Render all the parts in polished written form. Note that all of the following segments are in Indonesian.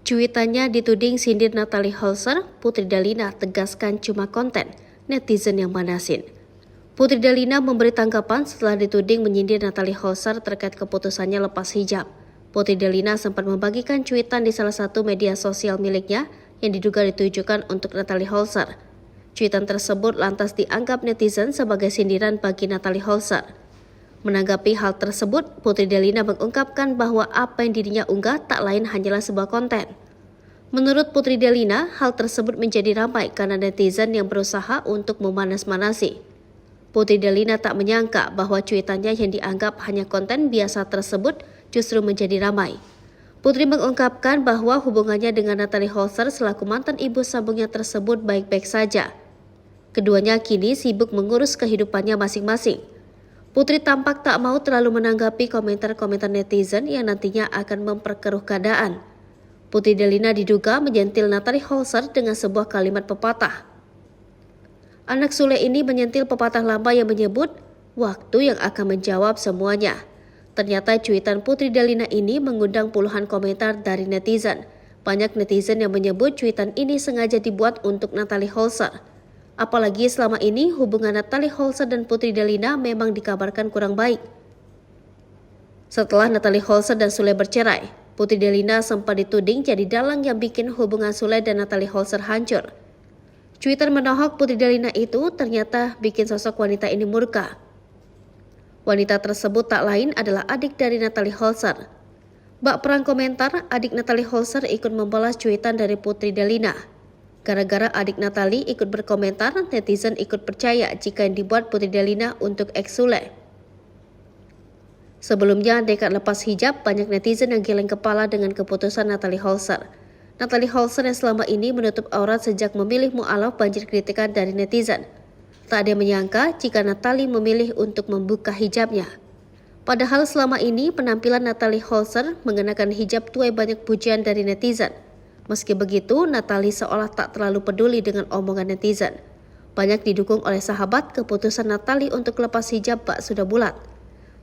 Cuitannya dituding sindir Natalie Holzer, Putri Dalina tegaskan cuma konten, netizen yang manasin. Putri Dalina memberi tanggapan setelah dituding menyindir Natalie Holzer terkait keputusannya lepas hijab. Putri Dalina sempat membagikan cuitan di salah satu media sosial miliknya yang diduga ditujukan untuk Natalie Holzer. Cuitan tersebut lantas dianggap netizen sebagai sindiran bagi Natalie Holzer. Menanggapi hal tersebut, Putri Dalina mengungkapkan bahwa apa yang dirinya unggah tak lain hanyalah sebuah konten. Menurut Putri Dalina, hal tersebut menjadi ramai karena netizen yang berusaha untuk memanas-manasi. Putri Dalina tak menyangka bahwa cuitannya yang dianggap hanya konten biasa tersebut justru menjadi ramai. Putri mengungkapkan bahwa hubungannya dengan Natalie Holzer selaku mantan ibu sambungnya tersebut baik-baik saja. Keduanya kini sibuk mengurus kehidupannya masing-masing. Putri tampak tak mau terlalu menanggapi komentar-komentar netizen yang nantinya akan memperkeruh keadaan. Putri Dalina diduga menyentil Natalie Holzer dengan sebuah kalimat pepatah. Anak Sule ini menyentil pepatah lama yang menyebut, waktu yang akan menjawab semuanya. Ternyata cuitan Putri Dalina ini mengundang puluhan komentar dari netizen. Banyak netizen yang menyebut cuitan ini sengaja dibuat untuk Natalie Holzer. Apalagi selama ini hubungan Natalie Holzer dan Putri Dalina memang dikabarkan kurang baik. Setelah Natalie Holzer dan Sule bercerai, Putri Dalina sempat dituding jadi dalang yang bikin hubungan Sule dan Natalie Holzer hancur. Cuitan menohok Putri Dalina itu ternyata bikin sosok wanita ini murka. Wanita tersebut tak lain adalah adik dari Natalie Holzer. Bak perang komentar, adik Natalie Holzer ikut membalas cuitan dari Putri Dalina. Gara-gara adik Natalie ikut berkomentar, netizen ikut percaya jika yang dibuat Putri Dalina untuk ex Sule. Sebelumnya, dekat lepas hijab, banyak netizen yang geleng kepala dengan keputusan Natalie Holzer. Natalie Holzer yang selama ini menutup aurat sejak memilih mu'alaf banjir kritikan dari netizen. Tak ada yang menyangka jika Natalie memilih untuk membuka hijabnya. Padahal selama ini penampilan Natalie Holzer mengenakan hijab tuai banyak pujian dari netizen. Meski begitu, Natalie seolah tak terlalu peduli dengan omongan netizen. Banyak didukung oleh sahabat, keputusan Natalie untuk lepas hijab bak sudah bulat.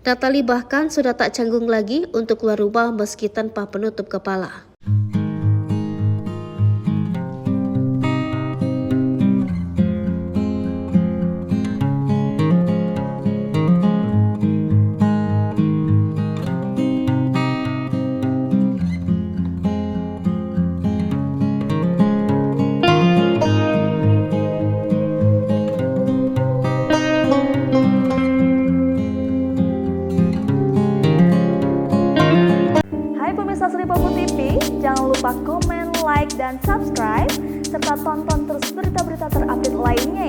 Natalie bahkan sudah tak canggung lagi untuk keluar rumah meski tanpa penutup kepala. TV, jangan lupa komen, like, dan subscribe, serta tonton terus berita-berita terupdate lainnya